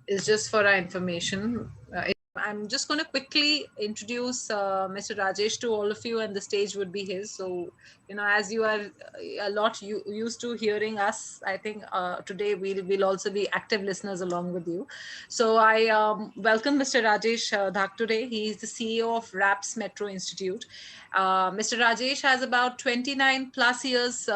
is just for our information. I'm just going to quickly introduce Mr. Rajesh to all of you, and the stage would be his. So, as you are a lot used to hearing us, I think today we'll also be active listeners along with you. So, I welcome Mr. Rajesh Dhak today. He is the CEO of RAPS Metro Institute. Mr. Rajesh has about 29 plus years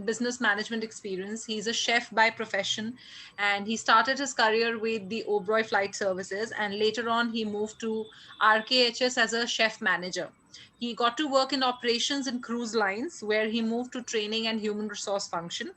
business management experience. He's a chef by profession, and he started his career with the Oberoi Flight Services, and later on he moved to RKHS as a chef manager. He got to work in operations in cruise lines, where he moved to training and human resource function.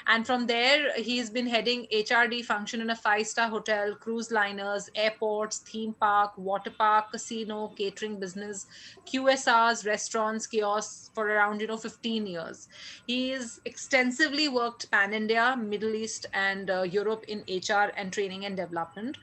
And from there, he's been heading HRD function in a five-star hotel, cruise liners, airports, theme park, water park, casino, catering business, QSRs, restaurants, kiosks for around 15 years. He is extensively worked pan India, Middle East, and Europe in HR and training and development.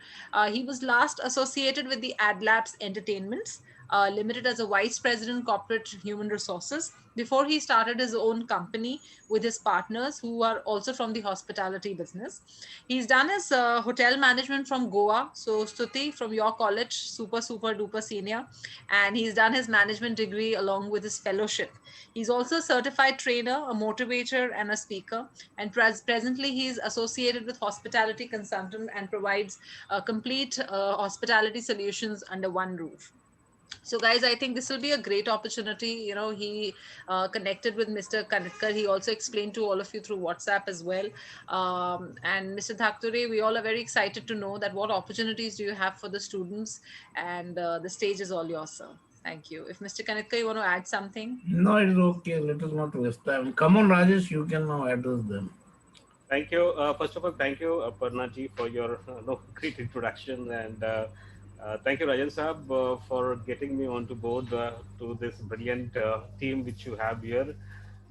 He was last associated with the Ad Labs Entertainments Limited as a vice president corporate human resources before he started his own company with his partners who are also from the hospitality business. He's done his hotel management from Goa, so Stuti from your college, super duper senior, and he's done his management degree along with his fellowship. He's also a certified trainer, a motivator, and a speaker. And presently, he's associated with Hospitality Consultant and provides complete hospitality solutions under one roof. So, guys, I think this will be a great opportunity. He connected with Mr. Kanitkar. He also explained to all of you through WhatsApp as well. And Mr. Thakture, we all are very excited to know that what opportunities do you have for the students, and the stage is all yours, sir. Thank you. If Mr. Kanitkar, you want to add something? No, it's okay. Let us not waste time. Come on, Rajesh, you can now address them. Thank you. First of all, thank you, Aparna ji, for your great introduction, and thank you, Rajan Saab, for getting me onto board to this brilliant team which you have here.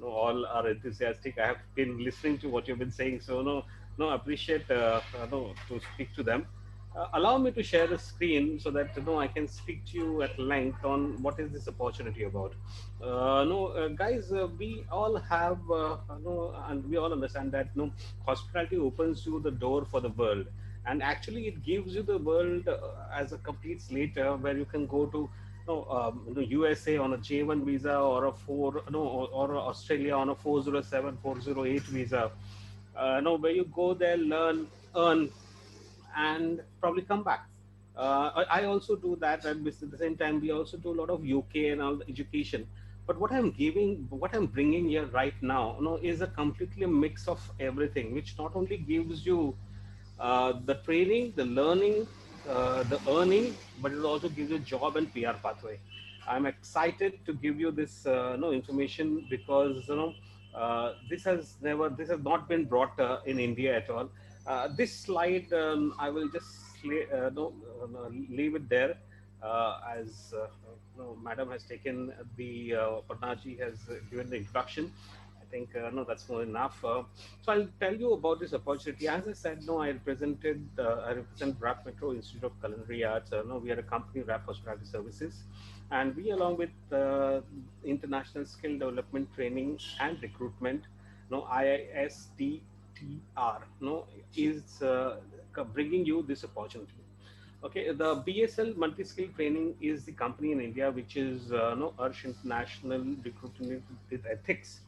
All are enthusiastic. I have been listening to what you've been saying, so appreciate to speak to them. Allow me to share the screen so that I can speak to you at length on what is this opportunity about. No, guys, we all have and we all understand that hospitality opens you the door for the world, and actually it gives you the world as a complete slate where you can go to USA on a J1 visa, or a or Australia on a 407, 408 visa. Where you go there, learn, earn, and probably come back. I also do that, and at the same time, we also do a lot of UK and all the education. But what I'm bringing here right now, is a completely mix of everything, which not only gives you the training, the learning, the earning, but it also gives you job and PR pathway. I'm excited to give you this information because this has not been brought in India at all. This slide, I will just leave it there, as Madam has taken the Padnaji has given the introduction. I think no, that's more enough. So I'll tell you about this opportunity. As I said, I represent RAP Metro Institute of Culinary Arts. No, we are a company, RAP Hospitality Services, and we, along with International Skill Development Training and Recruitment, IISDTR, is bringing you this opportunity. Okay, the BSL Multi-Skill Training is the company in India which is Arsh International Recruitment with Ethics.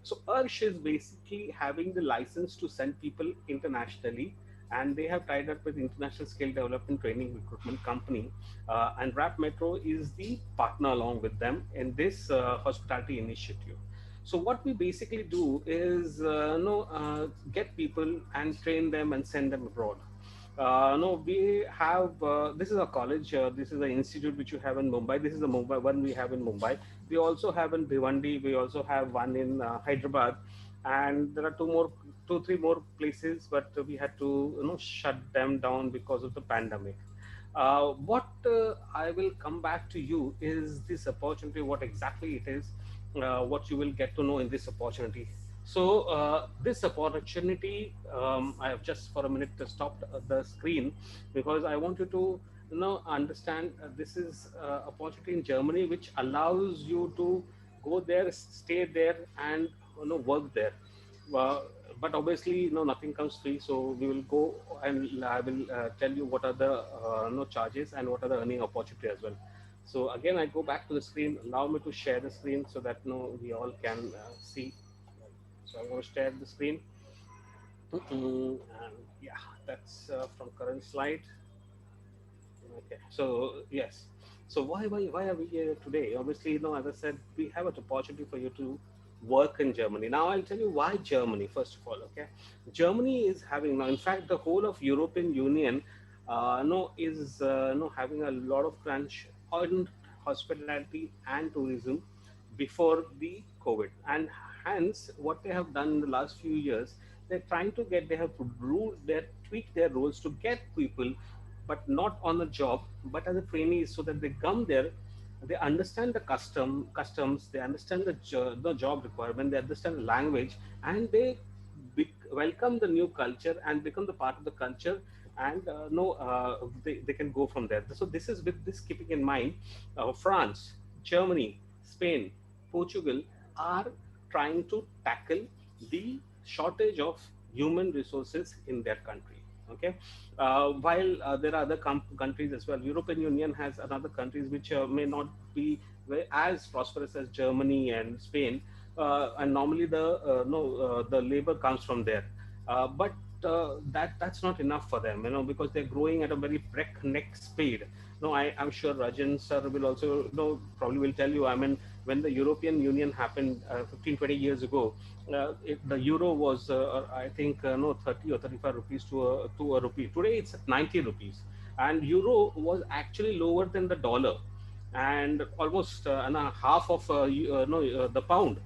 So Arsh is basically having the license to send people internationally, and they have tied up with International Skill Development Training Recruitment Company, and RAP Metro is the partner along with them in this hospitality initiative. So what we basically do is get people and train them and send them abroad. No, we have this is a college. This is an institute which you have in Mumbai. This is the Mumbai one we have in Mumbai. We also have in Bhiwandi. We also have one in Hyderabad, and there are two, three more places, but we had to shut them down because of the pandemic. What I will come back to you is this opportunity. What exactly it is, what you will get to know in this opportunity. So this opportunity, I have just for a minute stopped the screen because I want you to understand this is opportunity in Germany which allows you to go there, stay there, and work there. but obviously, nothing comes free. So we will go and I will tell you what are the charges and what are the earning opportunity as well. So again, I go back to the screen. Allow me to share the screen so that we all can see. So I'm going to share the screen. And yeah, that's from current slide. Okay, so yes, so why are we here today? Obviously, as I said, we have an opportunity for you to work in Germany. Now, I'll tell you why Germany. First of all, okay, Germany is having now. In fact, the whole of European Union, is having a lot of crunch on hospitality and tourism before the COVID, and hence what they have done in the last few years, they're trying to get they have ruled they tweaked their rules to get people, but not on the job, but as a trainees, so that they come there, they understand the customs, they understand the job requirement, they understand the language, and they welcome the new culture and become the part of the culture, and they can go from there. So this is with this keeping in mind, France, Germany, Spain, Portugal are trying to tackle the shortage of human resources in their country. Okay, while there are other countries as well. European Union has another countries which may not be as prosperous as Germany and Spain, and normally the labor comes from there, but that's not enough for them, because they're growing at a very breakneck speed. No, I'm sure Rajan sir will also probably will tell you. I mean, when the European Union happened 15-20 years ago, the euro was I think no 30 or 35 rupees to a rupee. Today it's at 90 rupees, and euro was actually lower than the dollar, and almost and a half of the pound.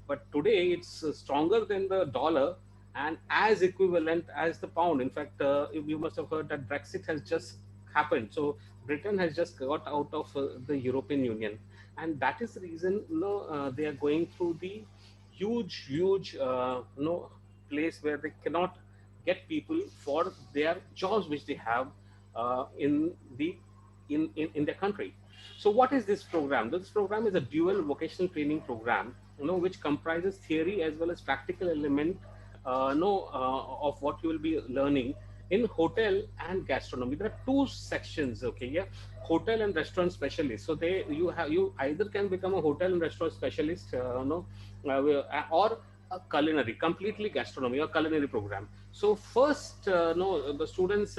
But today it's stronger than the dollar and as equivalent as the pound. In fact, you must have heard that Brexit has just happened. So Britain has just got out of the European Union, and that is the reason they are going through the huge place where they cannot get people for their jobs which they have in the in their country. So what is this program? This program is a dual vocational training program, which comprises theory as well as practical element, of what you will be learning in hotel and gastronomy. There are two sections, okay, yeah, hotel and restaurant specialist. So you either can become a hotel and restaurant specialist, or a culinary, completely gastronomy or culinary program. So first, no, the students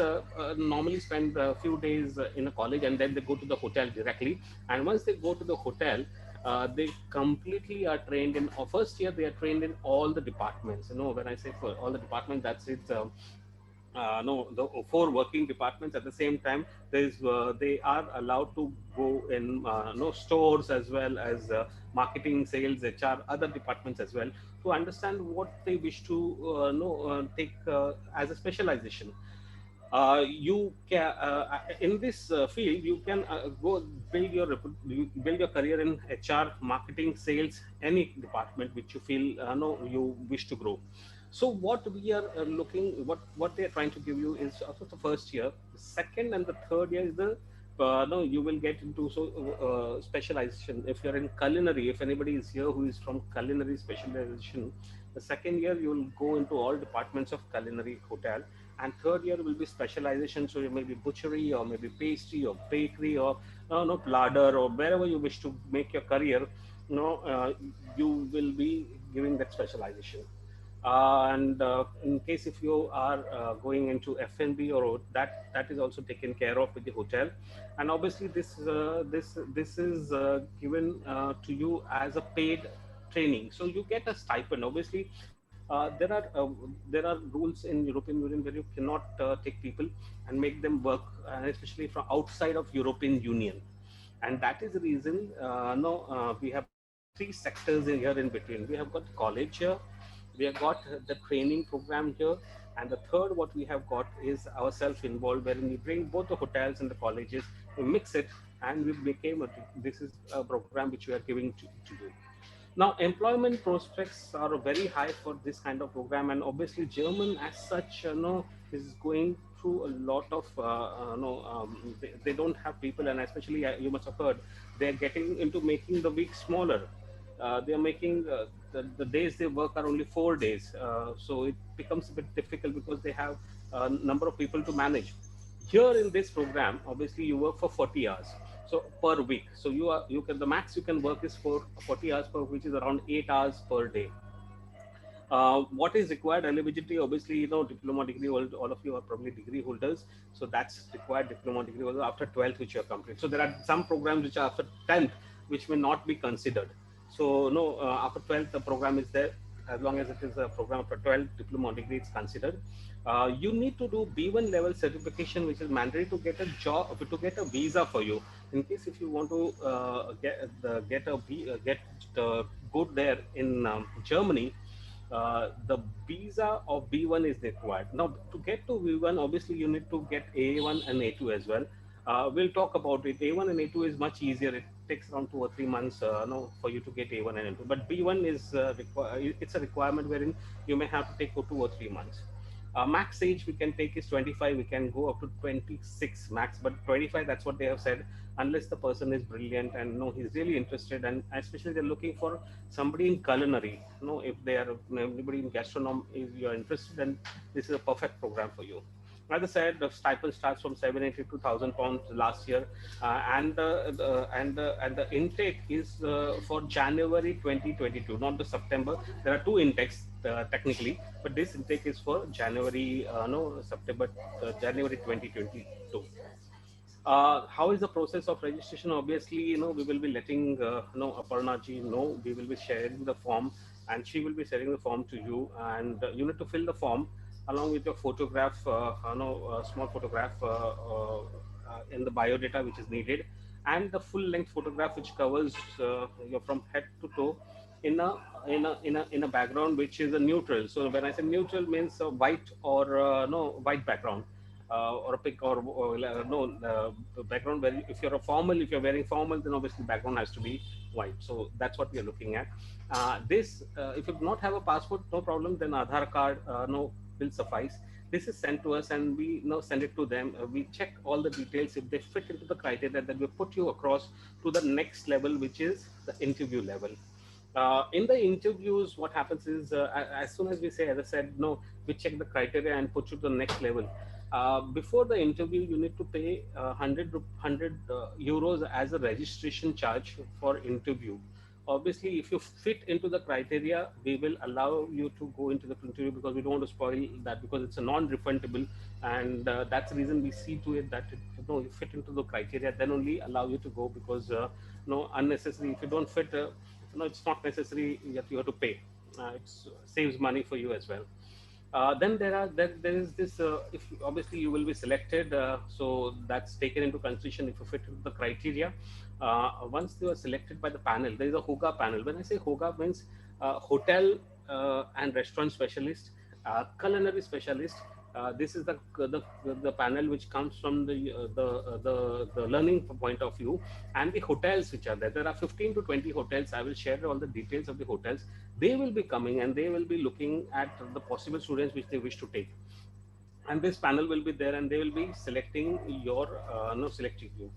normally spend a few days in a college, and then they go to the hotel directly. And once they go to the hotel, they completely are trained in first year. They are trained in all the departments. When I say for all the departments, that's it. No, the four working departments at the same time. They are allowed to go in no stores as well as marketing, sales, HR, other departments as well, to understand what they wish to take as a specialization. You can in this field you can go build your career in HR, marketing, sales, any department which you feel no you wish to grow. So what we are looking, what they are trying to give you is also the first year. The second and the third year is the no, you will get into specialization. If you're in culinary, if anybody is here who is from culinary specialization, the second year you will go into all departments of culinary hotel, and third year will be specialization. So you may be butchery, or maybe pastry, or bakery, or larder, or wherever you wish to make your career. You will be giving that specialization. And in case if you are going into F&B, or that is also taken care of with the hotel. And obviously this is given to you as a paid training, so you get a stipend. Obviously there are rules in European Union where you cannot take people and make them work, especially from outside of European Union. And that is the reason we have three sectors in here in between. We have got college here, we have got the training program here, and the third what we have got is ourselves involved, wherein we bring both the hotels and the colleges, we mix it, and we became this is a program which we are giving to you. Now, employment prospects are very high for this kind of program, and obviously German as such, is going through a lot of, they don't have people, and especially you must have heard, they're getting into making the week smaller. they are making the days they work are only 4 days. So it becomes a bit difficult because they have a number of people to manage. Here in this program, obviously you work for 40 hours. So per week. So you can, the max you can work is for 40 hours per, which is around 8 hours per day. What is required eligibility? Obviously, diploma degree, all of you are probably degree holders, so that's required diploma degree holder after 12th, which you are complete. So there are some programs which are after 10th, which may not be considered. So no, after 12th the program is there. As long as it is a program for 12th diploma degree, it's considered. You need to do B1 level certification, which is mandatory to get a job, to get a visa for you. In case if you want to go there in Germany, the visa of B1 is required. Now, to get to B1, obviously you need to get A1 and A2 as well. We'll talk about it. A1 and A2 is much easier. It takes around 2 or 3 months no, for you to get A1 and A2. But B1 is it's a requirement wherein you may have to take for 2 or 3 months. Max age we can take is 25. We can go up to 26 max, but 25, that's what they have said, unless the person is brilliant and no, he's really interested, and especially they're looking for somebody in culinary. If they are anybody in gastronomy, if you are interested, then this is a perfect program for you. As I said, the stipend starts from 780 to 1,000 pounds last year, and the intake is for January 2022, not the September. There are two intakes technically, but this intake is for January, no September, January 2022. How is the process of registration? Obviously, we will be letting Aparna ji know. We will be sharing the form, and she will be sharing the form to you. And you need to fill the form along with your photograph, small photograph in the biodata which is needed, and the full-length photograph which covers your from head to toe in a background which is a neutral. So when I say neutral, means a white or no white background, or a pic, or no background where if you're a formal, if you're wearing formal, then obviously background has to be white. So that's what we are looking at. This if you do not have a passport, no problem, then Aadhaar card no will suffice. This is sent to us, and we now send it to them. We check all the details. If they fit into the criteria, then we put you across to the next level, which is the interview level. In the interviews, what happens is, as soon as we say, as I said, no, we check the criteria and put you to the next level. Before the interview, you need to pay 100 euros as a registration charge for interview. Obviously, if you fit into the criteria, we will allow you to go into the interview, because we don't want to spoil that, because it's a non-refundable, and that's the reason we see to it that you fit into the criteria, then only allow you to go, because no unnecessary, if you don't fit, it's not necessary that you have to pay. It saves money for you as well. Then there is this, if obviously you will be selected, so that's taken into consideration if you fit into the criteria. Once you are selected by the panel, there is a HOGA panel. When I say HOGA, means hotel and restaurant specialist, culinary specialist. This is the panel which comes from the learning point of view, and the hotels which are there. There are 15 to 20 hotels. I will share all the details of the hotels. They will be coming, and they will be looking at the possible students which they wish to take. And this panel will be there, and they will be selecting selecting you.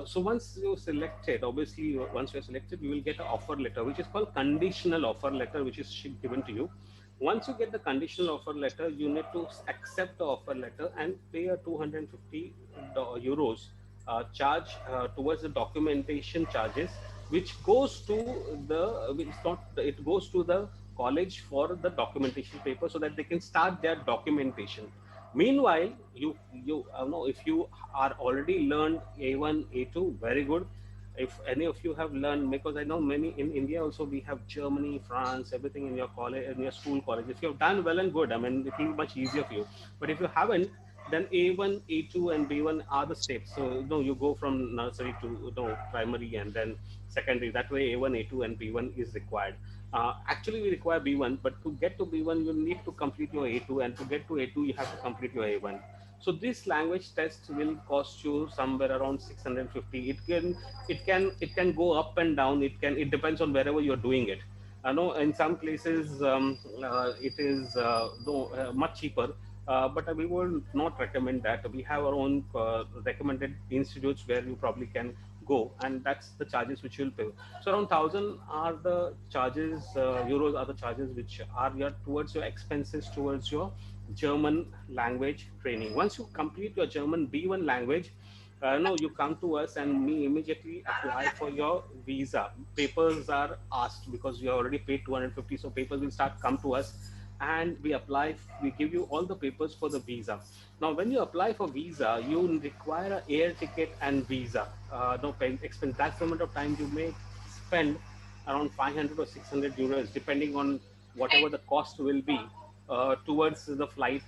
So once you're selected, obviously once you're selected, you will get an offer letter, which is called conditional offer letter, which is given to you. Once you get the conditional offer letter, you need to accept the offer letter and pay a 250 euros charge towards the documentation charges, which goes to it goes to the college for the documentation paper, so that they can start their documentation. Meanwhile, you know, if you are already learned A1, A2, very good. If any of you have learned, because I know many in India also, we have Germany, France, everything in your college, in your school, college. If you have done well and good, I mean, it will be much easier for you. But if you haven't, then A1, A2, and B1 are the steps. So you go from nursery to primary, and then secondary. That way, A1, A2, and B1 is required. Actually, we require B1, but to get to B1, you need to complete your A2, and to get to A2, you have to complete your A1. So this language test will cost you somewhere around 650. It can go up and down. It depends on wherever you're doing it. I know in some places it is much cheaper, but we will not recommend that. We have our own recommended institutes where you probably can go, and that's the charges which you'll pay. So around 1,000 are the charges, euros are the charges which are your towards your expenses towards your German language training. Once you complete your German B1 language, no, you come to us and we immediately apply for your visa. Papers are asked because you already paid 250, so papers will start come to us, and we apply. We give you all the papers for the visa. Now, when you apply for visa, you require an air ticket and visa. No pay expense. That's the amount of time you may spend, around 500 or 600 euros, depending on whatever the cost will be towards the flight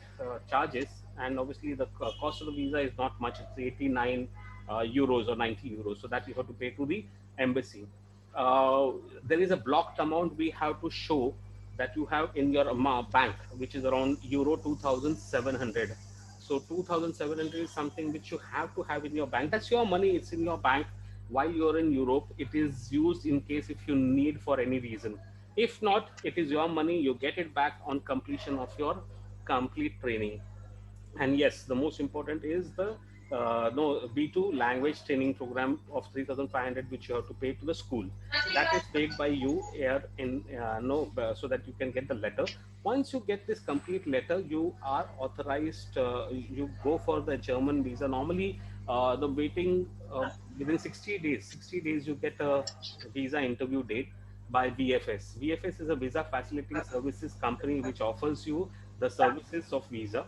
charges. And obviously, the cost of the visa is not much. It's 89 euros or 90 euros. So that you have to pay to the embassy. Uh, there is a blocked amount we have to show that you have in your bank, which is around euro 2,700. So 2,700 is something which you have to have in your bank. That's your money. It's in your bank. While you're in Europe, it is used in case if you need for any reason. If not, it is your money. You get it back on completion of your complete training. And yes, the most important is the no B2 language training program of 3,500, which you have to pay to the school. That is paid by you here in no so that you can get the letter. Once you get this complete letter, you are authorized. You go for the German visa. Normally, the waiting within 60 days. 60 days, you get a visa interview date by VFS. VFS is a visa facilitating services company which offers you the services of visa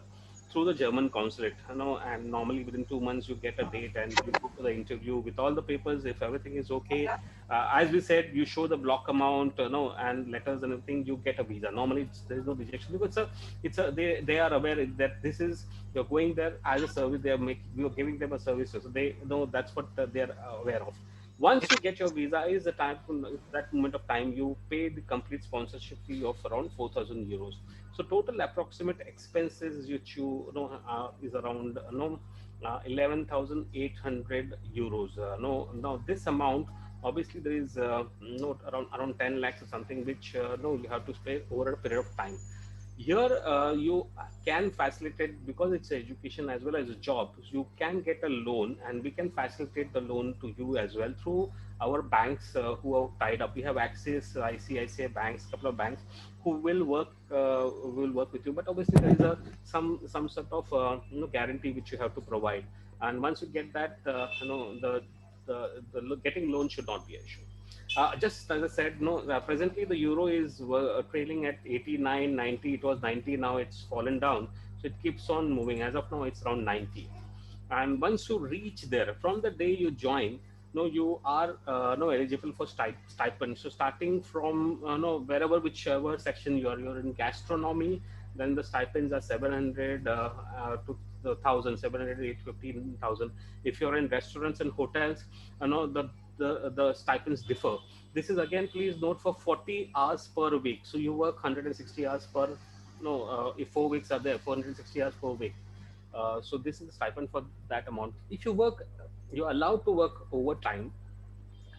through the German consulate, and normally within 2 months you get a date and you go to the interview with all the papers. If everything is okay, as we said, you show the block amount, and letters and everything, you get a visa. Normally, there is no rejection because they are aware that this is you're going there as a service. You're giving them a service, so they know that's what they are aware of. Once you get your visa, is the time that moment of time you pay the complete sponsorship fee of around 4,000 euros. So total approximate expenses which is around 11,800 euros. No, now this amount, obviously there is no around 10 lakhs or something which no you have to pay over a period of time. Here you can facilitate, because it's education as well as a job, you can get a loan, and we can facilitate the loan to you as well through our banks who are tied up. We have Axis, ICICI banks, couple of banks who will work with you, but obviously there is a some sort of guarantee which you have to provide. And once you get that, the getting loan should not be an issue. Just as I said, no. Presently, the euro is trailing at 89, 90. It was 90. Now it's fallen down. So it keeps on moving. As of now, it's around 90. And once you reach there, from the day you join, no, you are no eligible for stipend. So starting from no wherever whichever section you're in gastronomy, then the stipends are 700 to the 1,000, 700, 850,000. If you're in restaurants and hotels, the stipends differ. This is again, please note, for 40 hours per week. So you work 160 hours per, no, if 4 weeks are there, 460 hours per week. So this is the stipend for that amount. If you work, you're allowed to work overtime,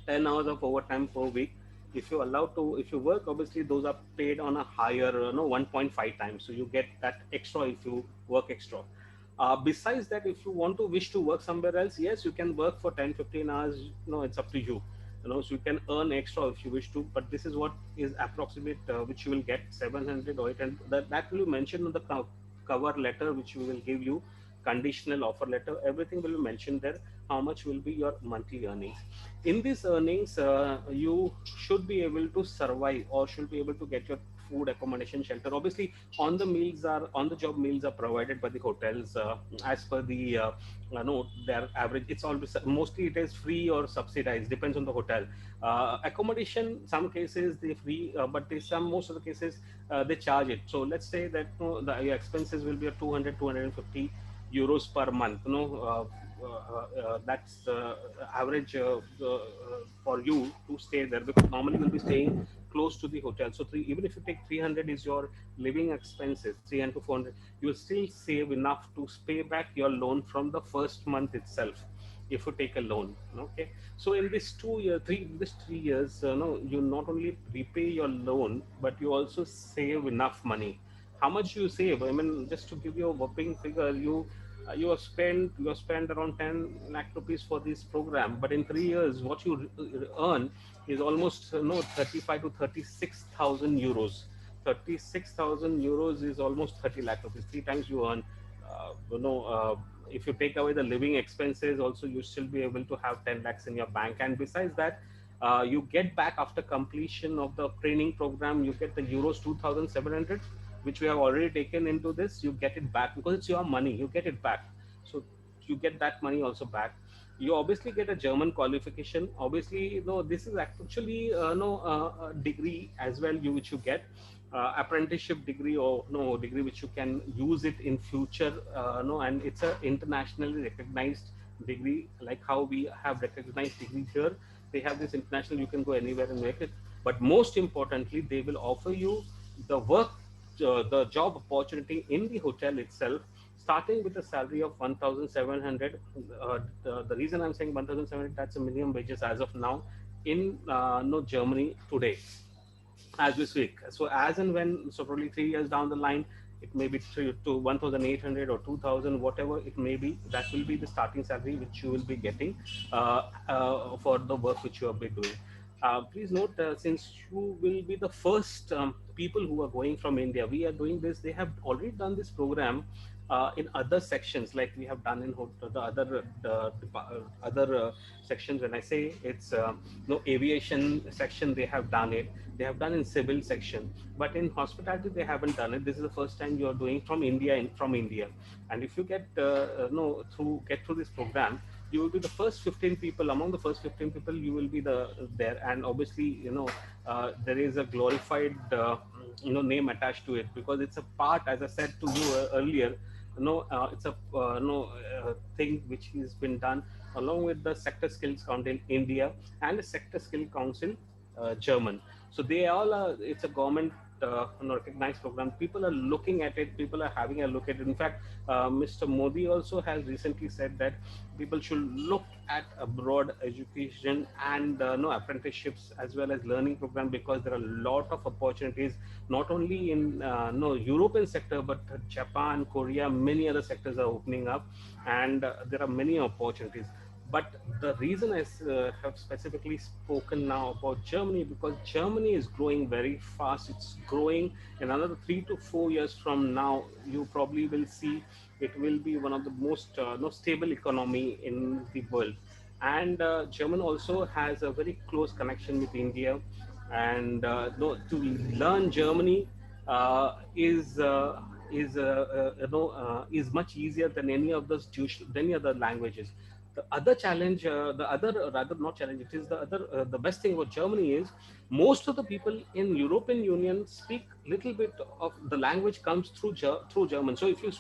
10 hours of overtime per week. If you're allowed to, if you work, obviously those are paid on a higher, 1.5 times. So you get that extra if you work extra. Besides that, if you want to wish to work somewhere else, yes, you can work for 10, 15 hours. No, it's up to you. So you can earn extra if you wish to, but this is what is approximate, which you will get 700 or 800. That will be mentioned on the cover letter, which we will give you, conditional offer letter. Everything will be mentioned there. How much will be your monthly earnings? In these earnings, you should be able to survive, or should be able to get your food, accommodation, shelter. Obviously, on the job meals are provided by the hotels as per the no, their average. It's always, mostly it is free or subsidized, depends on the hotel. Accommodation, some cases they free, but most of the cases they charge it. So let's say that your expenses will be 200, 250 euros per month. That's the average for you to stay there, because normally you'll be staying close to the hotel. So even if you take 300 is your living expenses, 300 to 400, you'll still save enough to pay back your loan from the first month itself, if you take a loan. Okay, so in this 3 years, no, you not only repay your loan, but you also save enough money. How much you save? I mean, just to give you a whopping figure, you you have spent around 10 lakh rupees for this program, but in 3 years what you earn is almost no 35 to 36,000 euros. 36,000 euros is almost 30 lakh rupees, three times you earn. uh, you know uh, if you take away the living expenses also, you still be able to have 10 lakhs in your bank. And besides that, you get back after completion of the training program, you get the euros 2,700, which we have already taken into this. You get it back because it's your money, you get it back. So you get that money also back. You obviously get a German qualification. Obviously, this is actually a degree as well, which you get, apprenticeship degree, or no degree which you can use it in future. No And it's a internationally recognized degree, like how we have recognized degree here. They have this international, you can go anywhere and make it. But most importantly, they will offer you the work, the job opportunity in the hotel itself, starting with a salary of 1,700. The reason I'm saying 1,700, that's a minimum wages as of now in no Germany today, as we speak. So as and when, so probably 3 years down the line, it may be to 1,800 or 2,000, whatever it may be. That will be the starting salary which you will be getting for the work which you have been doing. Please note, since you will be the first people who are going from India, we are doing this. They have already done this program in other sections, like we have done in the other sections. When I say it's no aviation section, they have done it. They have done in civil section, but in hospitality they haven't done it. This is the first time you are doing from India. And if you get no through get through this program, you will be the first 15 people. Among the first 15 people, you will be there. And obviously, there is a glorified name attached to it, because it's a part, as I said to you earlier. It's a thing which has been done along with the Sector Skills Council India and the Sector Skill Council German. So they all are. It's a government recognized program. People are looking at it. People are having a look at it. In fact, Mr. Modi also has recently said that people should look at abroad education and no apprenticeships as well as learning program, because there are a lot of opportunities, not only in no European sector, but Japan, Korea, many other sectors are opening up, and there are many opportunities. But the reason I have specifically spoken now about Germany, because Germany is growing very fast. It's growing. In another 3 to 4 years from now, you probably will see it will be one of the most stable economy in the world. And German also has a very close connection with India. And to learn Germany is much easier than any other languages. The other challenge, the other rather not challenge, it is the other the best thing about Germany is most of the people in European Union speak little bit of the language comes through German. So if you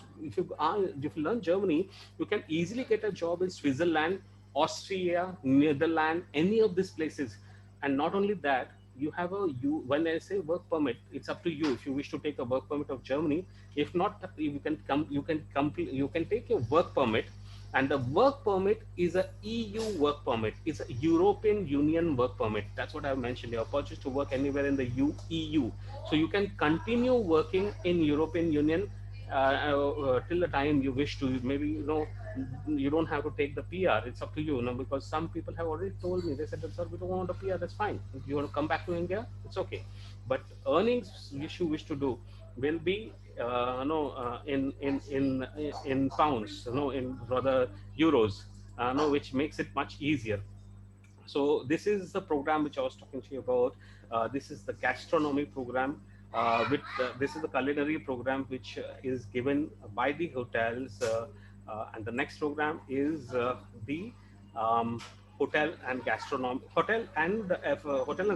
learn Germany, you can easily get a job in Switzerland, Austria, Netherlands, any of these places. And not only that, you have when I say work permit, it's up to you if you wish to take a work permit of Germany. If not, you can take your work permit. And the work permit is a EU work permit. It's a European Union work permit. That's what I mentioned. You're purchased to work anywhere in the EU. So you can continue working in European Union till the time you wish to. Maybe you don't have to take the PR. It's up to you. Because some people have already told me, they said, sir, we don't want a PR. That's fine. If you want to come back to India, it's okay. But earnings which you wish to do will be in pounds, in rather euros, which makes it much easier. So this is the program which I was talking to you about. This is the gastronomy program. This is the culinary program which is given by the hotels, and the next program is the um, hotel and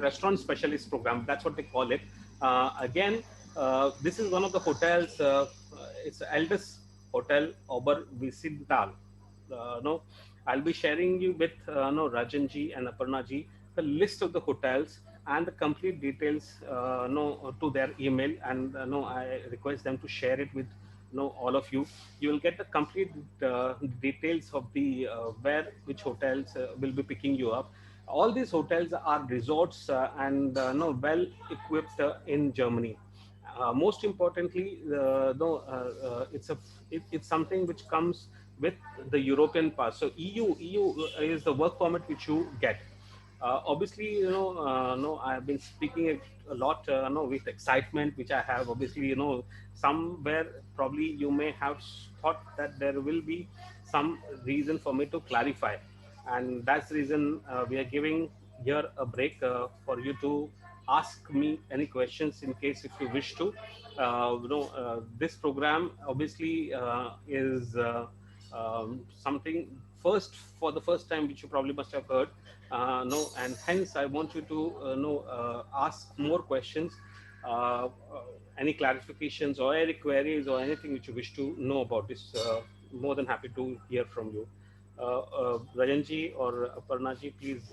restaurant specialist program. That's what they call it. Again, this is one of the hotels. It's the eldest hotel, Oberwiesenthal. No, I'll be sharing you with Rajanji and Aparnaji the list of the hotels and the complete details to their email, and I request them to share it with all of you. You will get the complete details of the which hotels will be picking you up. All these hotels are resorts and well equipped in Germany. Most importantly, it's something which comes with the European pass. So EU is the work permit which you get. Obviously, no, I have been speaking a lot, no, with excitement, which I have. Obviously, somewhere probably you may have thought that there will be some reason for me to clarify, and that's the reason we are giving here a break for you to ask me any questions in case if you wish to. This program obviously is something first for the first time, which you probably must have heard. No, and hence I want you to ask more questions, uh, uh, any clarifications or any queries or anything which you wish to know about this. More than happy to hear from you. Rajanji or Aparnaji, please.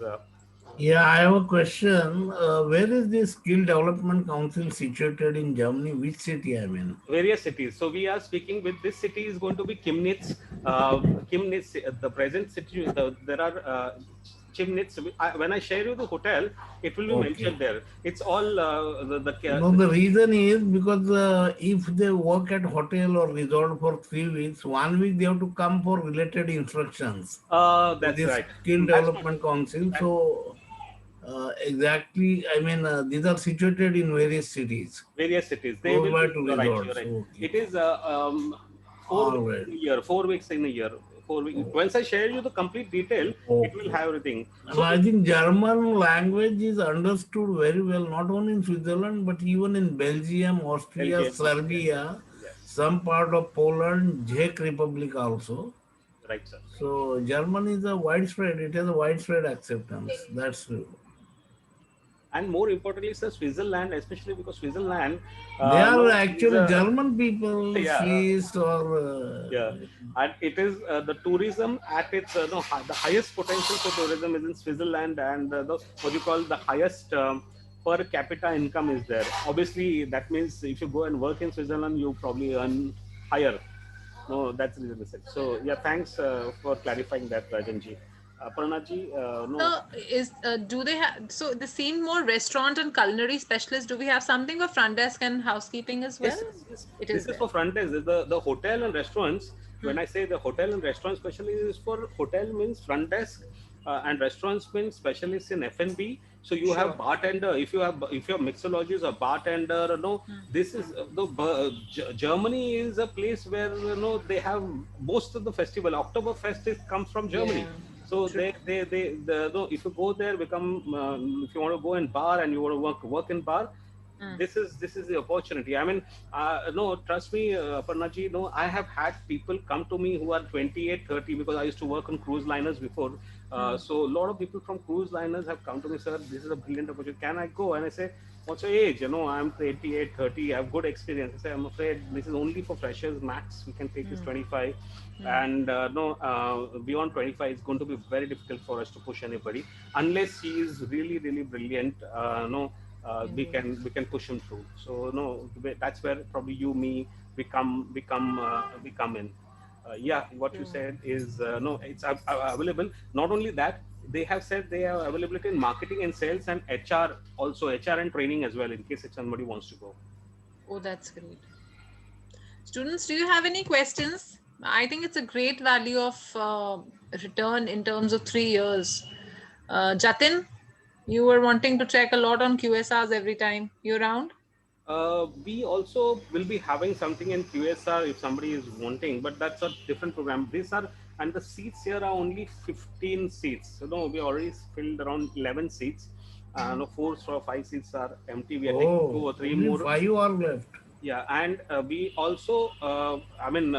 Yeah, I have a question. Where is the Skill Development Council situated in Germany? Which city I'm in? Various cities. So we are speaking with this city is going to be Chemnitz. Chemnitz, the present city. There are Chemnitz. When I share you the hotel, it will be Okay. mentioned there. It's all No, the reason is because if they work at hotel or resort for 3 weeks, 1 week they have to come for related instructions to that's this right. Skill That's what. Development Council. That, So, exactly, I mean, these are situated in various cities, various cities. They close will by be. to You're right. You're resorts. right. Okay. It is 4 weeks All right. in a year. 4 weeks in a year. 4 weeks. Oh, Once I share you the complete detail, it will okay. have everything. And So I think German language is understood very well, not only in Switzerland, but even in Belgium, Austria, Belgium, Austria, yes, Serbia, yes, some part of Poland, Czech Republic also. right, sir. So German is a widespread, it has a widespread acceptance. That's true. And more importantly, sir, Switzerland, especially because Switzerland, They are no, is actually a German people, yeah, Swiss or yeah, and it is the tourism at its no, the highest potential for tourism is in Switzerland, and the what you call the highest per capita income is there. Obviously, that means if you go and work in Switzerland, you probably earn higher. No, that's the reason I said. So yeah, thanks for clarifying that, Rajanji. Pranaji, no. So is do they have, so they seem more restaurant and culinary specialists? Do we have something for front desk and housekeeping as well? Yes, yes, yes. It This is is there. for front desk. The hotel and restaurants. When Hmm. I say the hotel and restaurant specialist is for hotel means front desk, and restaurants means specialists in F&B. So you have Sure. bartender. If your mixologist or bartender, no, Hmm. this is Germany is a place where they have most of the festival. Oktoberfest comes from Germany. Yeah. So True. no, if you go there, if you want to go in bar and you want to work in bar, Hmm. this is the opportunity. I mean, no, trust me, Parnaji, no, I have had people come to me who are 28, 30, because I used to work on cruise liners before. Hmm. So a lot of people from cruise liners have come to me, sir, this is a brilliant opportunity, can I go? And I say, what's your age? I'm 28, 30, I have good experience. I say, I'm afraid this is only for freshers. Max we can take is 25, Hmm. and no, beyond 25 it's going to be very difficult for us to push anybody unless he is really really brilliant. No, Indeed. we can push him through. So no, that's where probably you, me, we come in. Yeah, what you True. said is no, it's available. Not only that, they have said they have availability in marketing and sales and HR, also HR and training as well, in case if somebody wants to go. Oh, that's great. Students, do you have any questions? I think it's a great value of return in terms of 3 years. Jatin, you were wanting to check a lot on QSRs every time you're around. We also will be having something in QSR if somebody is wanting, but that's a different program. These are, and the seats here are only 15 seats. So no, we already filled around 11 seats. No, 4 or 5 seats are empty. We are taking two Oh, or three only more. 5 are left. Yeah, and we also, I mean,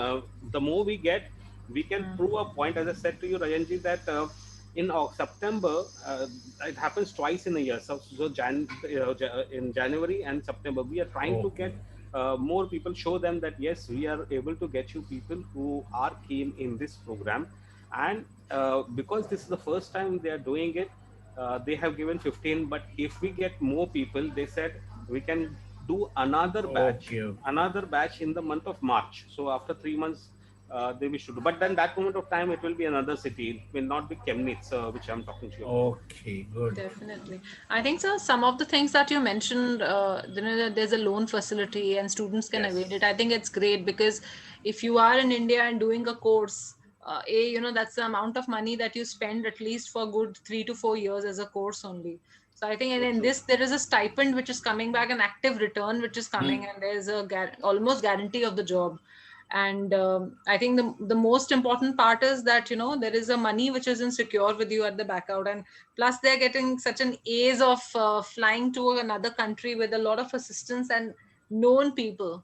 the more we get, we can Hmm. prove a point. As I said to you, Rajanji, that in September, it happens twice in a year. In January and September, we are trying to get Okay. more people, show them that yes, we are able to get you people who are keen in this program. And because this is the first time they are doing it, they have given 15. But if we get more people, they said we can do Okay, okay. another batch in the month of March. So after 3 months, they wish to do. But then that moment of time, it will be another city. It will not be Chemnitz, which I'm talking to you about. Okay, good. Definitely. I think so. Some of the things that you mentioned, there's a loan facility and students can Yes. avail it. I think it's great because if you are in India and doing a course, that's the amount of money that you spend at least for good 3 to 4 years as a course only. So I think, and So in true. this there is a stipend which is coming back, an active return which is coming, and there's a almost guarantee of the job. And I think the most important part is that there is a money which is insecure with you at the back out, and plus they're getting such an ease of flying to another country with a lot of assistance and known people.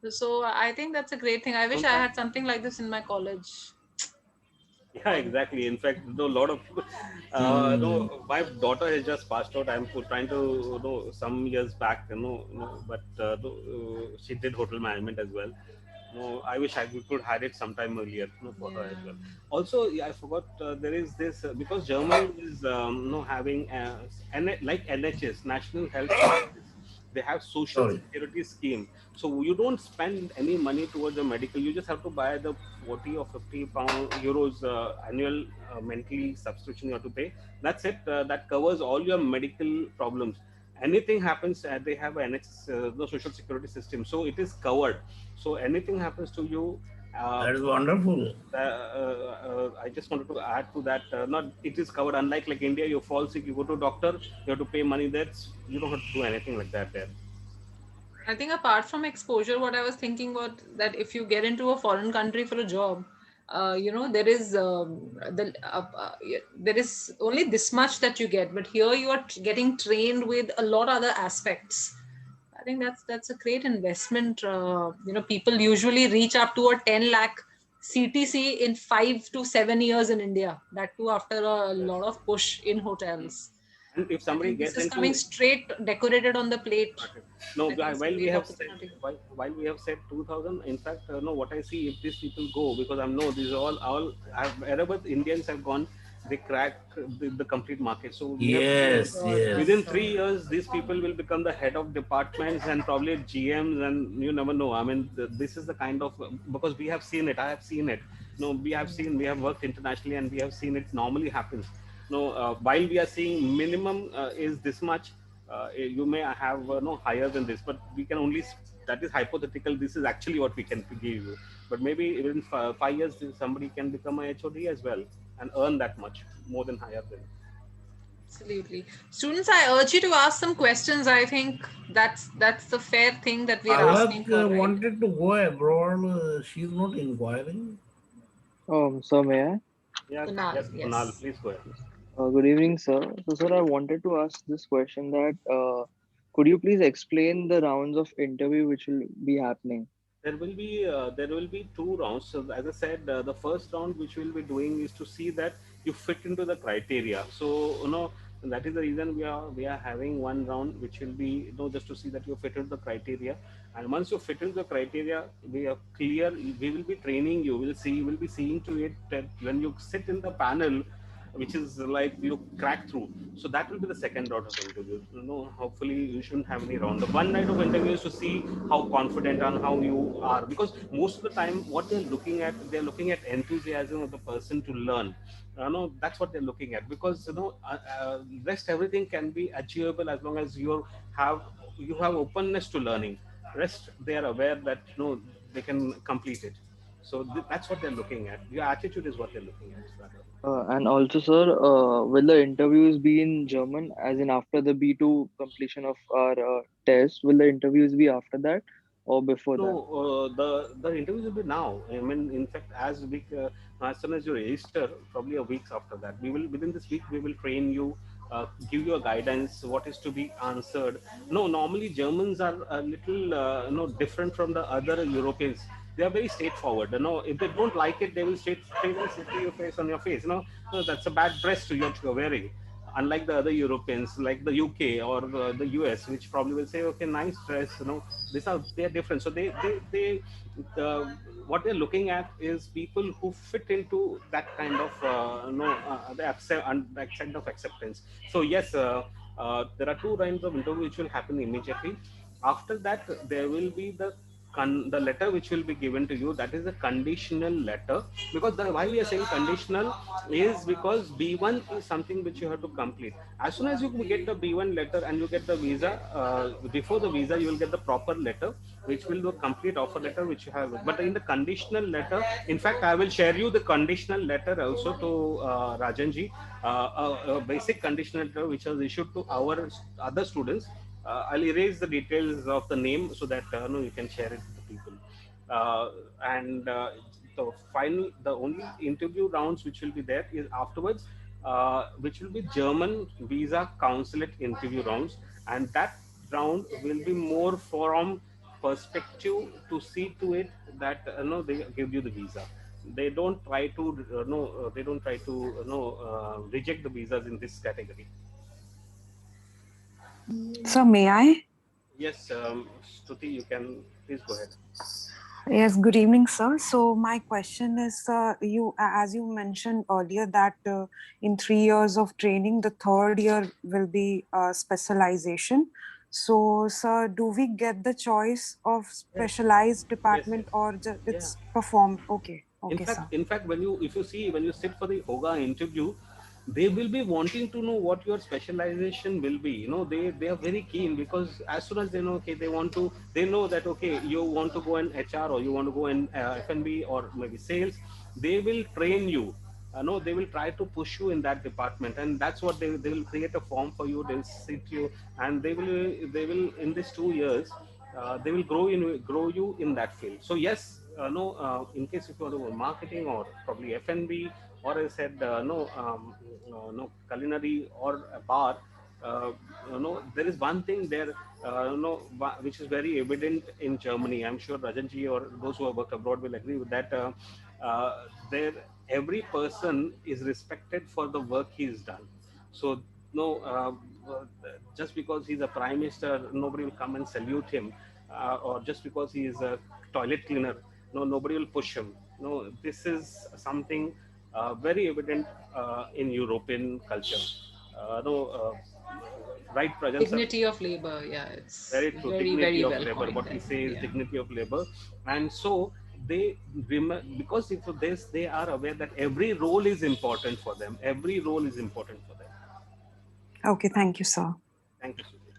So I think that's a great thing. I wish In I fact, had something like this in my college. yeah, exactly. In fact, a lot of Hmm. no, my daughter has just passed out. I'm trying to some years back, but she did hotel management as well. No, I wish we could had it sometime earlier, for her as Yeah. well. Also, yeah, I forgot there is this because Germany is having like NHS, National Health Services. They have social Sorry. security scheme, so you don't spend any money towards the medical. You just have to buy the 40 or 50 pound euros annual monthly subscription you have to pay. That's it. That covers all your medical problems. Anything happens, they have an NHS, the social security system, so it is covered. So anything happens to you, uh, That is wonderful. I just wanted to add to that. Not it is covered. Unlike like India, you fall sick, you go to doctor, you have to pay money. That's you don't have to do anything like that there. I think apart from exposure, what I was thinking was that if you get into a foreign country for a job, there is only this much that you get, but here you are getting trained with a lot other aspects. I think that's a great investment. People usually reach up to a 10 lakh CTC in 5 to 7 years in India. That too after a Yes. lot of push in hotels. And if I somebody think this gets is coming into straight decorated on the plate. okay. No, I think it's a while we great have said opportunity. while we have said 2000, in fact, no, what I see if these people go because I know these are all wherever Indians have gone, they crack the complete market. So we have seen Yes, Sure, sure, within yes. sure. 3 years, these people will become the head of departments and probably GMs, and you never know. I mean, this is the kind of because we have seen it. I have seen it. No, we have worked internationally, and we have seen it normally happens. No, while we are seeing minimum is this much, you may have no higher than this, but we can only that is hypothetical. This is actually what we can give you. But maybe within 5 years, somebody can become a HOD as well and earn that much more than higher than. Absolutely. Students, I urge you to ask some questions. I think that's the fair thing that we are asking Palak for, right? wanted to go abroad. She is not inquiring. So may I? Yeah, Kunal, yes, Kunal, yes. please go ahead. Good evening, sir. So, sir, I wanted to ask this question that could you please explain the rounds of interview which will be happening? There will be 2 rounds. So as I said, the first round which we'll be doing is to see that you fit into the criteria. So that is the reason we are having one round which will be just to see that you fit into the criteria. And once you fit into the criteria, we are clear. We will be training you. We'll be seeing to it that when you sit in the panel, which is like you crack through. So that will be the second round of interview. Hopefully you shouldn't have any round. The one night of interview is to see how confident and how you are, because most of the time what they're looking at enthusiasm of the person to learn. That's what they're looking at, because rest everything can be achievable as long as have you have openness to learning. Rest they are aware that they can complete it. So that's what they're looking at. Your attitude is what they're looking at. And also, sir, will the interviews be in German, as in after the B2 completion of our test? Will the interviews be after that or before No, that? the interviews will be now. I mean, in fact, as soon as you register, probably a week after that, we will within this week we will train you, give you a guidance what is to be answered. No, normally Germans are a little different from the other Europeans. They are very straightforward. If they don't like it, they will straight away say to your face on your face. No, that's a bad dress you're wearing, unlike the other Europeans, like the UK or the US, which probably will say, okay, nice dress. They're different. So uh, what they're looking at is people who fit into that kind of the extent of acceptance. So yes, there are 2 rounds of interview which will happen immediately. After that, there will be the the letter which will be given to you, that is a conditional letter. Because why we are saying conditional is because B1 is something which you have to complete. As soon as you get the B1 letter and you get the visa, before the visa you will get the proper letter which will do a complete offer letter which you have. But in the conditional letter, in fact I will share you the conditional letter also to Rajanji, a basic conditional letter which was issued to our other students. I'll erase the details of the name so that no, you can share it with the people. Uh, and the only interview rounds which will be there is afterwards, which will be German visa consulate interview rounds, and that round will be more from perspective to see to it that no, they give you the visa. They don't try to no, they don't try to reject the visas in this category. So may I? Yes, Stuti, you can please go ahead. Yes, good evening, sir. So my question is, as you mentioned earlier, that in 3 years of training, the third year will be specialization. So, sir, do we get the choice of specialized department, Yes. or Yeah. it's performed? Okay, okay, sir. In fact, if you see, when you sit for the Hoga interview, they will be wanting to know what your specialization will be. You know, they are very keen, because as soon as they know, okay, they know that, okay, you want to go in HR, or you want to go in F&B, or maybe sales, they will train you. No, they will try to push you in that department, and that's what they will create a form for you. They'll sit you, and they will in these 2 years, they will grow you in that field. So yes, no, in case if you want to go marketing, or probably F&B, or I said no, culinary, or a bar, there is one thing there, which is very evident in Germany. I'm sure Rajanji or those who have worked abroad will agree with that. There, every person is respected for the work he's done. So no, just because he's a prime minister, nobody will come and salute him, or just because he is a toilet cleaner, no, nobody will push him. No, this is something very evident in European culture. No, right, Prajan sir? Dignity of labor, yeah, it's Very true. very, Dignity very of well labor. coined What we there. say is Yeah. dignity of labor, and so they because if this, they are aware that every role is important for them. Every role is important for them. Okay, thank you, sir. Thank you, Sujit.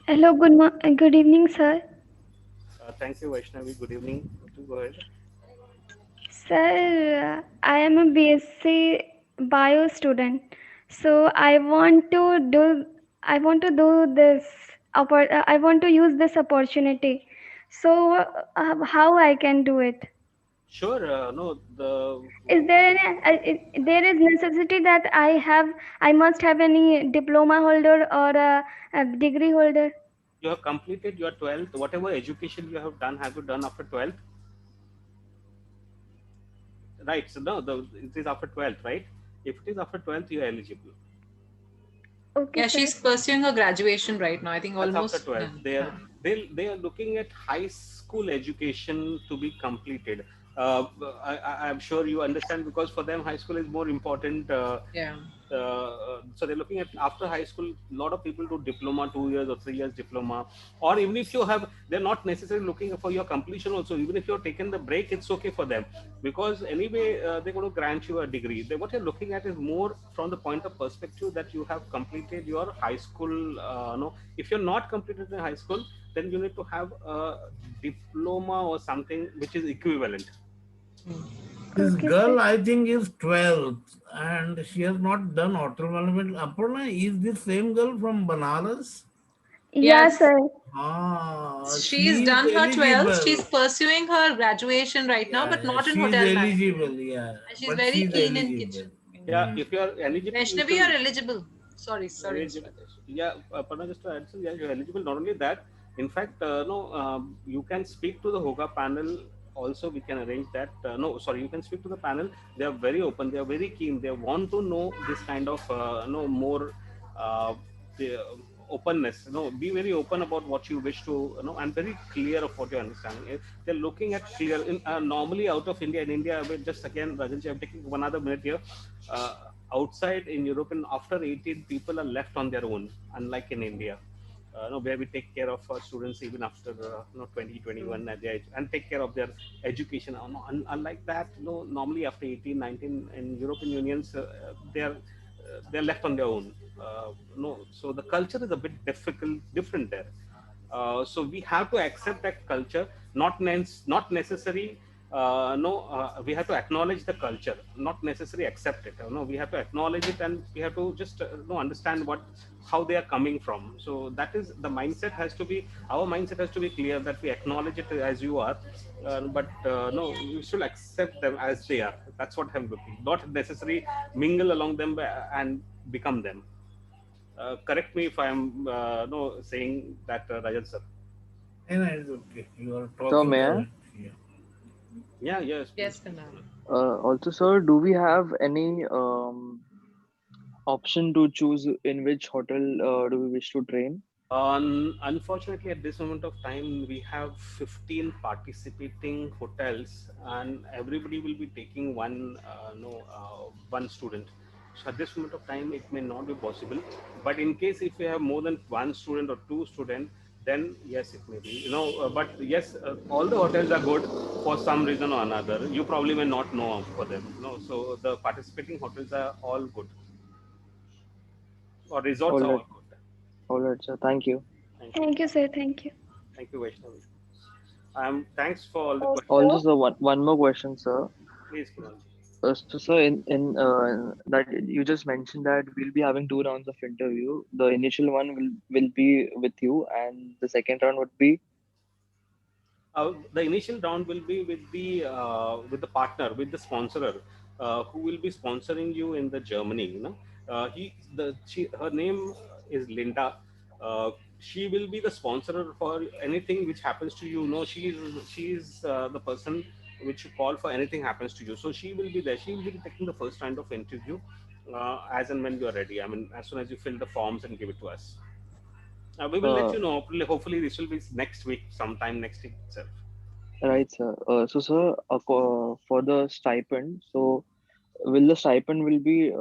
Hello, good evening, sir. Thank you, Vaishnavi. Good evening. Go ahead. Sir, I am a BSc Bio student, so I want to do this. I want to use this opportunity. So, how I can do it? Sure. No, Is there there is necessity that I must have any diploma holder or a degree holder? you have completed your 12th. Whatever education you have you done after 12th? Right. So no, it is after 12th, right? If it is after 12th, you are eligible. Okay, Yeah, sir. she's pursuing her graduation right now. I think That's after almost. 12th. Yeah, They are yeah. they are looking at high school education to be completed. I'm sure you understand, because for them high school is more important. Yeah. So they're looking at after high school. A lot of people do diploma, 2 years or 3 years diploma, or even if you have, they're not necessarily looking for your completion also. Even if you're taken the break, it's okay for them, because anyway they're going to grant you a degree. What you're looking at is more from the point of perspective that you have completed your high school. No, if you're not completed in high school, then you need to have a diploma or something which is equivalent. This Okay, sir. girl, I think, is 12th and she has not done hotel management. Aparna, is this same girl from Banaras? Yeah, Yes. sir. She's She is done her 12th. She's eligible. pursuing her graduation right now, but Yeah, not in she is hotel management. eligible, yeah. And she's But very she is keen in eligible. kitchen. Yeah, if you are eligible, you Vaishnavi, should. you're eligible. Sorry, Mr. Eligible. Rajesh. Yeah, Aparna, just to add, so yeah, you're eligible. Not only that, in fact, no, you can speak to the Hoga panel. Also, we can arrange that. No, sorry, you can speak to the panel. They are very open. They are very keen. They want to know this kind of no more the openness. Be very open about what you wish to and very clear of what you're understanding. They're looking at clear. Normally, out of India, in India, just again, Rajanji, I'm taking one other minute here. Outside in Europe, and after 18, people are left on their own, unlike in India. where we take care of our students even after 20, 21 at their age, and take care of their education. Unlike that, normally after 18, 19 in European unions, they're left on their own. No, so the culture is a bit different there. So we have to accept that culture, not necessary. No, we have to acknowledge the culture, not necessarily accept it. No, we have to acknowledge it, and we have to just understand how they are coming from. So that is the mindset has to be our mindset has to be clear, that we acknowledge it as you are, but no, you should accept them as they are. That's what I'm looking. Not necessarily mingle along them and become them. Correct me if I'm no saying that, Rajan sir. And it's okay. You are So talking may I? correct. Yeah. Yeah, yes, Yes, please. Kunal. Also, sir, do we have any option to choose in which hotel do we wish to train? Unfortunately, at this moment of time, we have 15 participating hotels, and everybody will be taking one student. So at this moment of time, it may not be possible. But in case if we have more than one student or two student, then yes, it may be. But yes, all the hotels are good for some reason or another. You probably may not know for them. So the participating hotels are all good, or resorts All are right, all good. all right, sir. Thank you. Thank you. Thank you, sir. Thank you. Thank you, Vaishnavi. Thanks for all the questions. Also, Also, sir, one more question, sir. Please, Kunal. So, sir, in that you just mentioned that we'll be having two rounds of interview. The initial one will be with you, and the second round would be The initial round will be with the partner, with the sponsorer, who will be sponsoring you in the Germany. Her name is Linda. She will be the sponsor for anything which happens to you. She's the person which you call for anything happens to you. So she will be there. She will be taking the first round of interview, as and when you are ready. I mean, as soon as you fill the forms and give it to us. We will let uh, you know. Hopefully, this will be next week, sometime next week itself. right, sir. So, sir, for the stipend, so will the stipend will be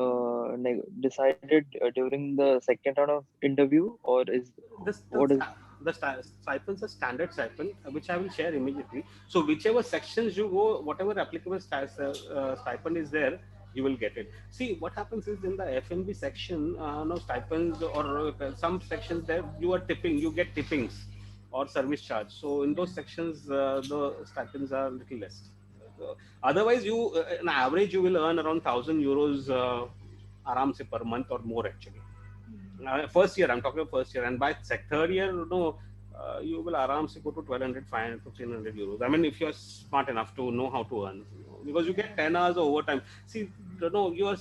decided during the second round of interview, or is This, the, what is the stipends are standard stipend, which I will share immediately. So whichever sections you go, whatever applicable stipend is there, you will get it. See, what happens is in the F&B section, no stipends, or some sections there you are tipping, you get tippings or service charge. So in those sections, the stipends are little less. Otherwise, on average, you will earn around 1,000 euros aram se per month or more actually. First year, I'm talking about first year, and by third year, you will aram se go to 1,200, 500, 1,500 euros. I mean, if you're smart enough to know how to earn, because you get 10 hours of overtime. See, you are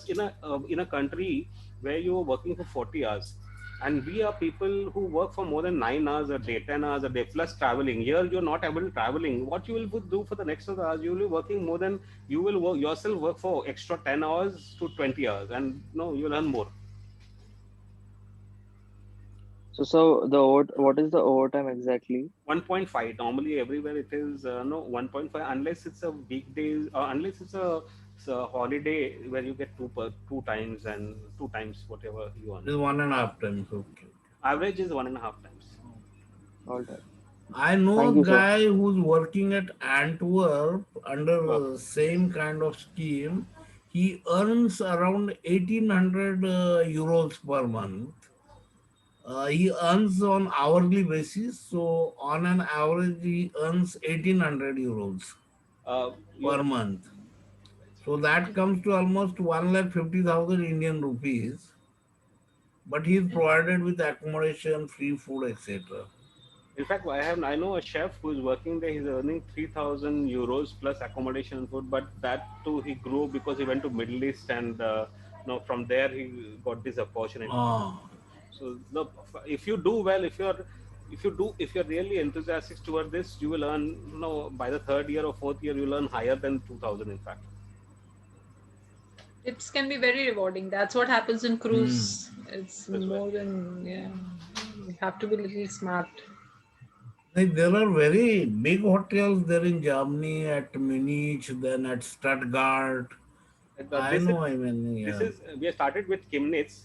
in a country where you are working for 40 hours, and we are people who work for more than 9 hours a day, 10 hours a day, plus traveling. Here, you're not able to traveling. What you will do for the next of the hours, you will be working more than you will work for extra 10 hours to 20 hours, and no, you'll earn more. so? So what is the overtime exactly? 1.5 normally everywhere it is, no, 1.5, unless it's a weekdays, unless it's a holiday where you get two times, and two times whatever you earn. It is 1.5 times. Okay. Average is 1.5 times. All right. I know Thank a you, sir. guy who's working at Antwerp under Wow. the same kind of scheme. He earns around 1,800 euros per month. He earns on hourly basis, so on an average he earns 1,800 euros Your per month. So that comes to almost 1,50,000 Indian rupees. But he is provided with accommodation, free food, etc. In fact, I know a chef who is working there. He's earning 3,000 euros plus accommodation and food. But that too, he grew because he went to Middle East, and from there he got this opportunity. Ah, So no, if you do well, if you're really enthusiastic toward this, you will earn. By the third year or fourth year, you'll earn higher than 2,000. In fact, Tips can be very rewarding. That's what happens in hmm. cruise. It's that's why. more than, yeah. You have to be a little smart. Like there are very big hotels there in Germany, at Munich, then at Stuttgart. And, I know, I mean, this yeah. is we have started with Chemnitz,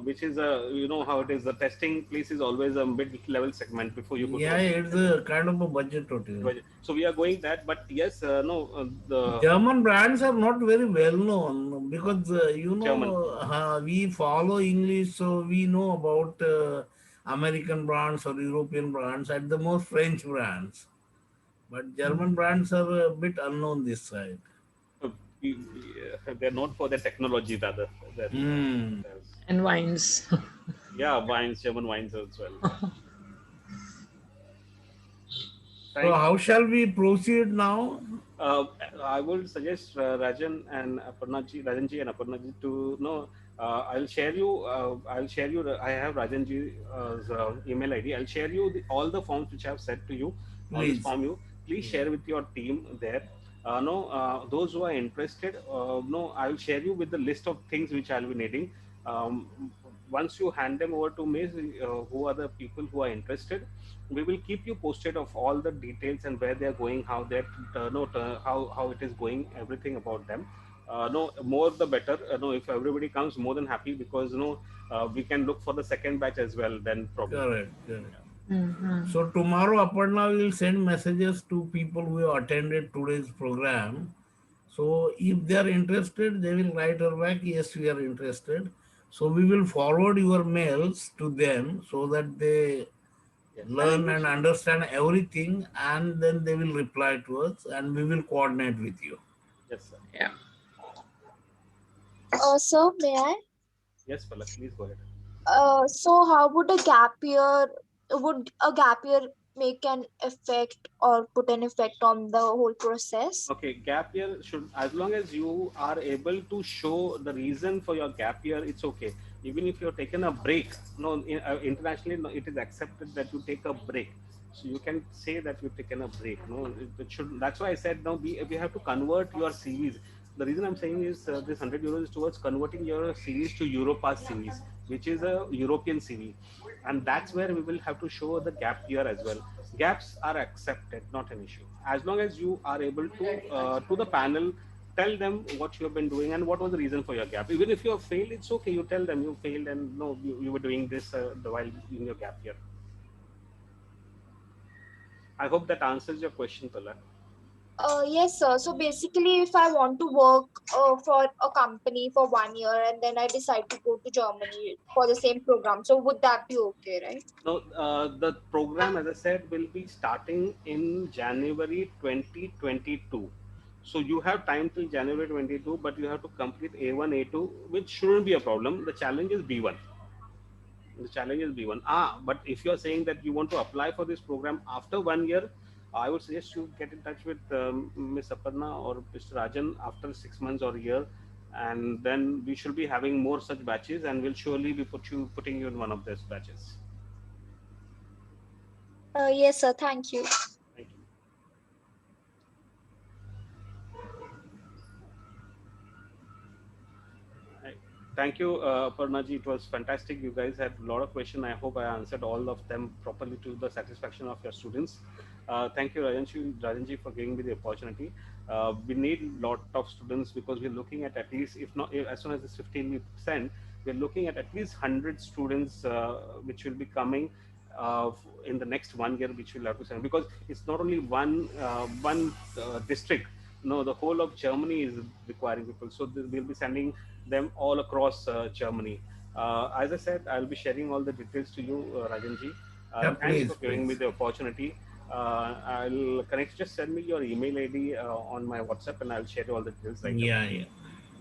which is a, you know how it is. The testing place is always a mid-level segment before you go to Yeah, a big it's segment. a kind of a budget hotel. So we are going that, but yes, no, the German brands are not very well known because German. we follow English, so we know about American brands or European brands, at the most French brands. But German brands are a bit unknown this side. They're known for their technology rather than Hmm. theirs. And wines. Yeah, wines, German wines as well. So Thank how shall we proceed now? Uh, I would suggest Rajan and Rajanji and Aparnaji to know. I'll share you. I'll share you. I have Rajanji's email ID. I'll share you all the forms which I have sent to you. All this Please. form you. Please Yeah. share with your team there. No, those who are interested. No, I'll share you with the list of things which I'll be needing. Um, Once you hand them over to me, who are the people who are interested, we will keep you posted of all the details and where they are going, how they no, how it is going, everything about them. No, more the better. No, if everybody comes, more than happy, because we can look for the second batch as well. Then probably. Correct, correct. Mhm. So tomorrow Aparna will send messages to people who have attended today's program. So if they are interested, they will write her back, yes, we are interested. So we will forward your mails to them so that they Yes, and learn and understand everything, and then they will reply to us and we will coordinate with you. yes, sir. Yeah. So may I? Yes, Palak, please go ahead. So how would a gap year make an effect or put an effect on the whole process? Okay, gap year should, as long as you are able to show the reason for your gap year, it's okay. Even if you're taken a break, no, internationally, no, it is accepted that you take a break. So you can say that you've taken a break. No, it should. That's why I said now we have to convert your CVs. The reason I'm saying is this €100 is towards converting your CVs to Europass CVs, which is a European CV, and that's where we will have to show the gap year as well. Gaps are accepted, not an issue, as long as you are able to the panel tell them what you have been doing and what was the reason for your gap. Even if you have failed, it's okay. You tell them you failed and no, you were doing this while in your gap year. I hope that answers your question, Pala. Yes, sir. So basically, if I want to work for a company for 1 year and then I decide to go to Germany for the same program, so would that be okay, right? No, the program, as I said, will be starting in January 2022. So you have time till January 22, but you have to complete A1, A2, which shouldn't be a problem. The challenge is B1. The challenge is B1. But if you are saying that you want to apply for this program after 1 year, I would suggest you get in touch with Ms. Aparna or Mr. Rajan after 6 months or a year, and then we should be having more such batches, and we'll surely be putting you in one of those batches. Yes, sir. Thank you. Thank you. Thank you, Aparna ji. It was fantastic. You guys had a lot of questions. I hope I answered all of them properly to the satisfaction of your students. Thank you, Rajanji, for giving me the opportunity. We need a lot of students because we're looking at least, if not, as soon as it's 15%, we're looking at least 100 students which will be coming in the next 1 year, which we'll have to send, because it's not only one district. No, the whole of Germany is requiring people. So we'll be sending them all across Germany. As I said, I'll be sharing all the details to you, Rajanji. Yeah, Thanks please, for giving me please. the opportunity. I'll connect. Just send me your email ID on my WhatsApp, and I'll share all the details right Yeah, away. yeah.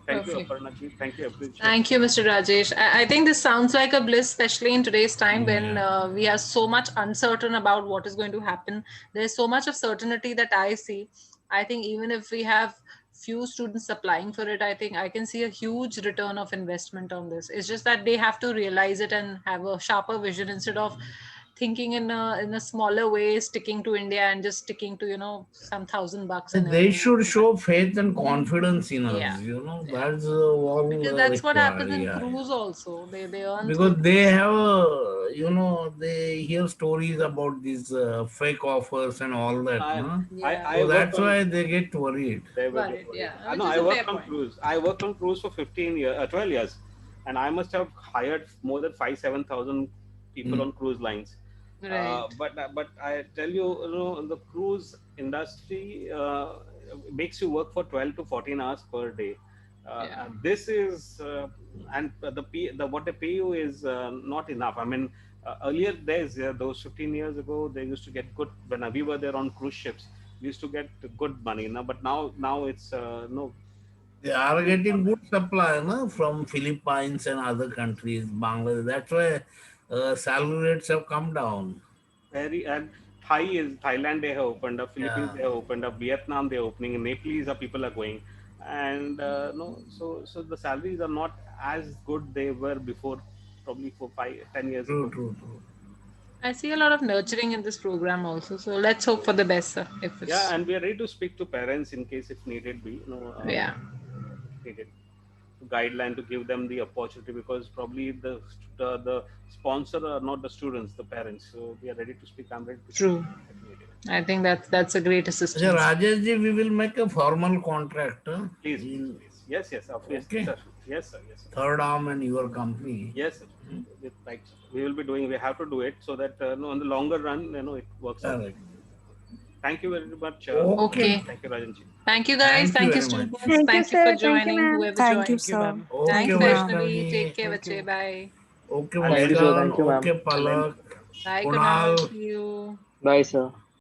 Thank you, Perfect. Aparna ji. Thank you, everyone. Thank you, Mr. Rajesh. I think this sounds like a bliss, especially in today's time when Yeah. we are so much uncertain about what is going to happen. There's so much of certainty that I see. I think even if we have few students applying for it, I think I can see a huge return of investment on this. It's just that they have to realize it and have a sharper vision instead of thinking in a smaller way, sticking to India and just sticking to some $1,000 and They earning should money. show faith and confidence in us, Yeah, yeah. that's all Because that's what required. happens in Yeah, yeah. cruise also. They earn Because through they cruise. have they hear stories about these fake offers and all that, I no? Yeah. I So worked that's on. why they get worried. They will get Worried. worried. Yeah, I know. which is I a fair worked on point. cruise. I worked on cruise for 15 years, 12 years, and I must have hired more than 5-7,000 people Mm. on cruise lines. Right. But I tell you, the cruise industry makes you work for 12 to 14 hours per day. Yeah. And this is and the what they pay you is not enough. I mean, earlier days, those 15 years ago, they used to get good when we were there on cruise ships. We used to get good money. Now, but now it's no. They are getting good supply, no, from Philippines and other countries, Bangladesh. That's why salary rates have come down. Very and Thailand, they have opened up, Philippines Yeah, they have opened up, Vietnam they're opening, and Nepalese people are going, and no, so the salaries are not as good they were before, probably for 5-10 years true, ago. true, true. I see a lot of nurturing in this program also. So let's hope for the best, sir. If Yeah, it's and we are ready to speak to parents in case if needed be, yeah. if needed guideline to give them the opportunity, because probably the sponsor are not the students, the parents. So we are ready to speak. I'm ready to speak True. if needed. I think that's a great Okay, assistance. Rajesh ji, we will make a formal contract Please, please, in, please. Yes, yes, obviously, okay, sir. Yes, sir. Yes, sir. third arm and your company. Yes, sir. Right. We will be doing. We have to do it so that no, on the longer run, it works out. Correct. Thank you very much. Okay. Okay. Thank you, Rajanji. Thank you guys. Thank you Thank you very much. students. Thank you, Thank you for sir. Thank you, joining. ma'am. Whoever Thank you, joined. Thank you, sir. ma'am. Okay, Thanks Thank you, ma'am. Vaishnavi. Take Vaishnavi. care, Thank bache. you. Bye. Okay, I'll Thank end you, it. sir. Mushkan. Thank you, ma'am. Okay, I'll end. Palak. Bye, Kunal. Kunal. See you. Bye, sir.